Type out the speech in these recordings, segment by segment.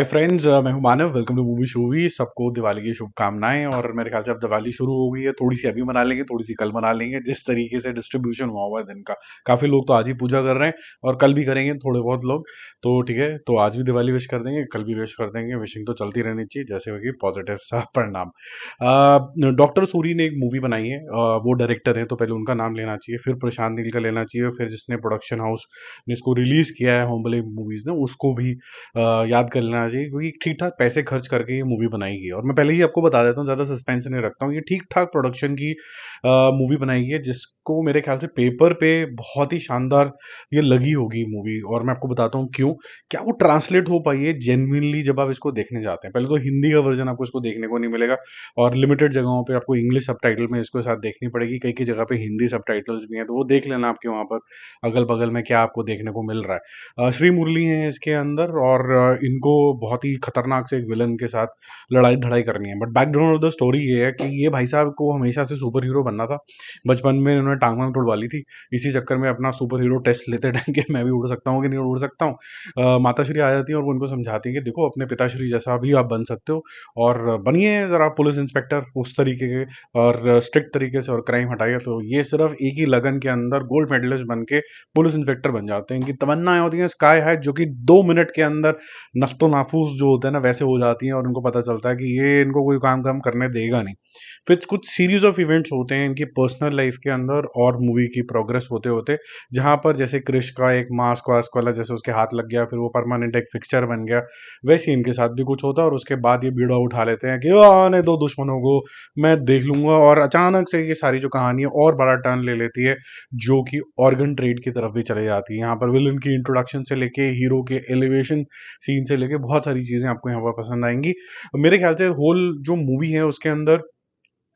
हाय friends, मैं हूं Manav. Welcome to movie shuvi. सबको दिवाली की शुभकामनाएं। और मेरे ख्याल से अब दिवाली शुरू हो गई है। थोड़ी सी अभी मना लेंगे, थोड़ी सी कल मना लेंगे। जिस तरीके से डिस्ट्रीब्यूशन हुआ है दिन का, काफी लोग तो आज ही पूजा कर रहे हैं और कल भी करेंगे थोड़े बहुत लोग। तो ठीक है, तो आज भी दिवाली विश कर देंगे, कल भी विश कर देंगे। विशिंग तो चलती रहनी चाहिए, जैसे होगी पॉजिटिव सा परिणाम। डॉक्टर सूरी ने एक मूवी बनाई है। वो डायरेक्टर हैं, तो पहले उनका नाम लेना चाहिए, फिर प्रशांत नील का लेना चाहिए, फिर जिसने प्रोडक्शन हाउस ने इसको रिलीज किया है, होमबले मूवीज ने, उसको भी याद कर लेना चाहिए, क्योंकि ठीक ठाक पैसे खर्च करके ये मूवी बनाई गई है। और मैं पहले ही आपको बता देता हूँ, ज्यादा सस्पेंस नहीं रखता हूँ, ये ठीक ठाक प्रोडक्शन की मूवी बनाई गई है, जिसको मेरे ख्याल से पेपर पे बहुत ही शानदार ये लगी होगी मूवी। और मैं आपको बताता हूँ क्यों। क्या वो ट्रांसलेट हो पाई है जेन्युइनली जब आप इसको देखने जाते हैं। पहले तो हिंदी का वर्जन आपको इसको देखने को नहीं मिलेगा, और लिमिटेड जगहों पे आपको इंग्लिश सबटाइटल में इसको साथ देखनी पड़ेगी। कई कई जगह पे हिंदी सबटाइटल्स भी हैं, तो वो देख लेना आपके वहां पर अगल बगल में क्या आपको देखने को मिल रहा है। श्री मुरली हैं इसके अंदर, और इनको बहुत ही खतरनाक से एक विलन के साथ लड़ाई धड़ाई करनी है। But background of the story ये है कि ये भाई साहब को हमेशा से सुपर हीरो बनना था। बचपन में इन्होंने टांग वांग तोड़वा ली थी, इसी चक्कर में अपना सुपर हीरो टेस्ट लेते टाइम के मैं भी उड़ सकता हूँ कि नहीं उड़ सकता हूँ। माता श्री आ जाती है और वो उनको समझाती है कि देखो, अपने पिताश्री जैसा भी आप बन सकते हो, और बनिए जरा पुलिस इंस्पेक्टर उस तरीके के, और स्ट्रिक्ट तरीके से, और क्राइम हटाइए। तो ये सिर्फ एक ही लगन के अंदर गोल्ड मेडलिस्ट बन के पुलिस इंस्पेक्टर बन जाते हैं। इनकी तमन्नाएं होती हैं स्काई हाई, जो कि 2 मिनट के अंदर नफ्तो नाफूस जो होते हैं ना, वैसे हो जाती हैं। और उनको पता चलता है कि ये इनको कोई काम करने देगा नहीं। फिर कुछ सीरीज ऑफ इवेंट्स होते हैं इनकी पर्सनल लाइफ के अंदर और मूवी की प्रोग्रेस होते होते, जहां पर जैसे क्रिश का एक मास्क वास्क वाला जैसे उसके हाथ लग गया, फिर वो परमानेंट एक फिक्सचर बन गया, वैसे ही इनके साथ भी कुछ होता है। और उसके बाद ये बीड़ा उठा लेते हैं कि आने दो दुश्मनों को, मैं देख लूंगा। और अचानक से ये सारी जो कहानी है और बड़ा टर्न ले लेती है, जो कि ऑर्गन ट्रेड की तरफ भी चले जाती है। यहाँ पर विलन की इंट्रोडक्शन से लेके हीरो के एलिवेशन सीन से लेके बहुत सारी चीजें आपको यहाँ पर पसंद आएंगी। मेरे ख्याल से होल जो मूवी है उसके अंदर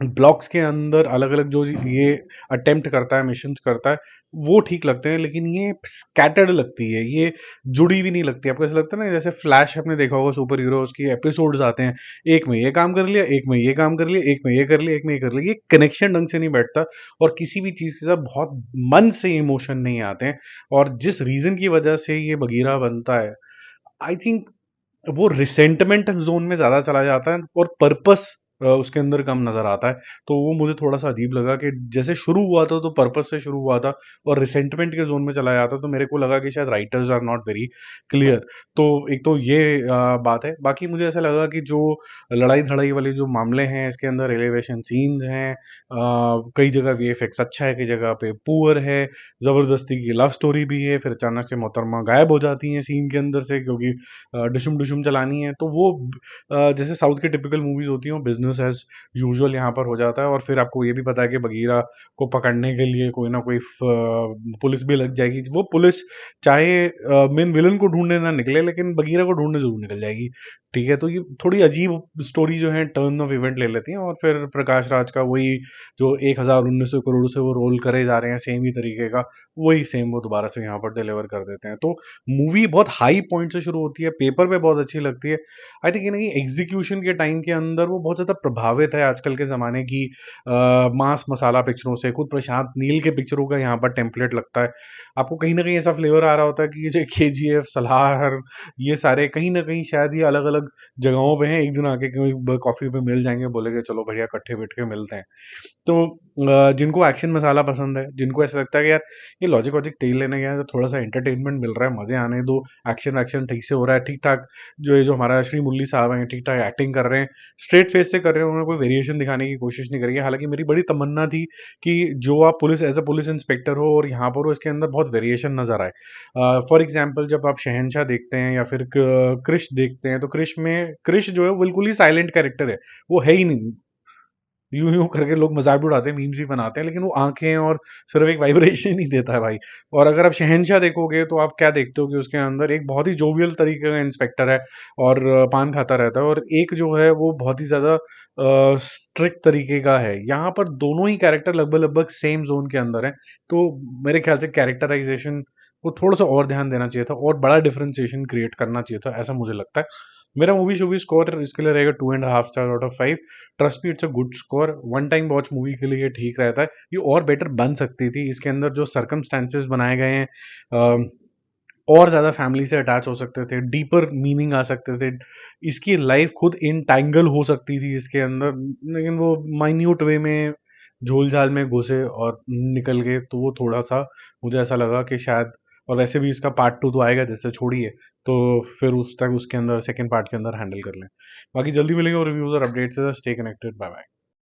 ब्लॉक्स के अंदर अलग अलग जो ये अटेम्प्ट करता है, मिशंस करता है, वो ठीक लगते हैं। लेकिन ये स्कैटर्ड लगती है, ये जुड़ी हुई नहीं लगती। आपको ऐसा लगता है ना, जैसे फ्लैश आपने देखा होगा, सुपर हीरोज की एपिसोड्स आते हैं, एक में ये काम कर लिया, एक में ये काम कर लिया, एक में ये कर लिया, एक में ये कर लिया, ये कनेक्शन ढंग से नहीं बैठता। और किसी भी चीज के साथ बहुत मन से इमोशन नहीं आते हैं। और जिस रीजन की वजह से ये बगीरा बनता है, आई थिंक वो रिसेंटमेंट जोन में ज्यादा चला जाता है, और पर्पस उसके अंदर कम नजर आता है। तो वो मुझे थोड़ा सा अजीब लगा कि जैसे शुरू हुआ था तो पर्पस से शुरू हुआ था, और रिसेंटमेंट के जोन में चला जाता, तो मेरे को लगा कि शायद writers are not very clear. तो एक तो ये बात है। बाकी मुझे ऐसा लगा कि जो लड़ाई धड़ाई वाले जो मामले हैं इसके अंदर, एलिवेशन सीन्स हैं, कई जगह वीएफएक्स अच्छा है, कई जगह पे पुअर है, जबरदस्ती की लव स्टोरी भी है, फिर अचानक से मोहतरमा गायब हो जाती हैं सीन के अंदर से, क्योंकि डिशुम डिशुम चलानी है। तो वो जैसे साउथ की टिपिकल मूवीज होती हैं, बिजनेस एज यूजुअल यहाँ पर हो जाता है। और फिर आपको ये भी पता है कि बगीरा को पकड़ने के लिए कोई ना कोई पुलिस भी लग जाएगी। वो पुलिस चाहे मेन विलन को ढूंढने ना निकले, लेकिन बगीरा को ढूंढने जरूर निकल जाएगी। ठीक है, तो ये थोड़ी अजीब स्टोरी जो है टर्न ऑफ इवेंट ले लेती हैं। और फिर प्रकाश राज का वही जो 1,1900 करोड़ से वो रोल करे जा रहे हैं, सेम ही तरीके का, वही सेम वो दोबारा से यहाँ पर डिलीवर कर देते हैं। तो मूवी बहुत हाई पॉइंट से शुरू होती है, पेपर पे बहुत अच्छी लगती है। आई थिंक ना, एग्जीक्यूशन के टाइम के अंदर वो बहुत ज्यादा प्रभावित है आजकल के जमाने की मास मसाला पिक्चरों से। खुद प्रशांत नील के पिक्चरों का यहाँ पर टेम्पलेट लगता है। आपको कहीं ना कहीं ऐसा फ्लेवर आ रहा होता है कि ये जो केजीएफ, सलार, ये सारे कहीं ना कहीं शायद ये अलग अलग जगहों पे हैं, एक दिन आके कहीं कॉफी पे मिल जाएंगे, बोलेंगे चलो बढ़िया इकट्ठे बैठ के मिलते हैं। तो जिनको एक्शन मसाला पसंद है, जिनको ऐसा लगता है कि यार ये लॉजिक वॉजिक तेल लेने गया है, तो थोड़ा सा एंटरटेनमेंट मिल रहा है, मजे आने दो, एक्शन एक्शन ठीक से हो रहा है, ठीक ठाक, जो ये जो हमारा श्री मुरली साहब हैं ठीक ठाक एक्टिंग कर रहे हैं, स्ट्रेट फेस से कर रहे हैं, उन्होंने कोई वेरिएशन दिखाने की कोशिश नहीं करी है। हालांकि मेरी बड़ी तमन्ना थी कि जो आप police as a police inspector हो और यहाँ पर हो, इसके अंदर बहुत वेरिएशन नजर आए। फॉर एग्जाम्पल, जब आप शहनशाह देखते हैं या फिर क्रिश देखते हैं, तो क्रिश जो है वो बिल्कुल ही साइलेंट कैरेक्टर है, वो है ही नहीं। यूं यूं करके लोग मजाक भी उड़ाते हैं, मीम्स भी बनाते हैं, लेकिन वो आंखें और सिर्फ एक वाइब्रेशन ही देता है भाई। और अगर आप शहनशाह देखोगे तो आप क्या देखते हो कि उसके अंदर एक बहुत ही जोवियल तरीके का इंस्पेक्टर है, और पान खाता रहता है, और एक जो है वो बहुत ही ज्यादा स्ट्रिक्ट तरीके का है। यहाँ पर दोनों ही कैरेक्टर लगभग लगभग सेम जोन के अंदर है। तो मेरे ख्याल से कैरेक्टराइजेशन को थोड़ा सा और ध्यान देना चाहिए था, और बड़ा डिफरेंशिएशन क्रिएट करना चाहिए था, ऐसा मुझे लगता है। मेरा मूवी शूवी स्कोर इसके लिए रहेगा 2.5 star out of 5। Trust me, it's a good score. One time watch movie के लिए ये ठीक रहता है। ये और बेटर बन सकती थी। इसके अंदर जो सर्कमस्टांसेस बनाए गए हैं, और ज़्यादा फैमिली से अटैच हो सकते थे, डीपर मीनिंग आ सकते थे, इसकी लाइफ खुद इंटैंगल हो सकती थी इसके अंदर, लेकिन वो माइन्यूट वे में झोल झाल में घुसे और निकल गए, तो वो थोड़ा सा मुझे ऐसा लगा कि शायद, और वैसे भी इसका पार्ट 2 तो आएगा जैसे छोड़िए, तो फिर उस तक उसके अंदर सेकंड पार्ट के अंदर हैंडल कर लें। बाकी जल्दी मिलेंगे और रिव्यूज और अपडेट्स से, स्टे कनेक्टेड, बाय बाय।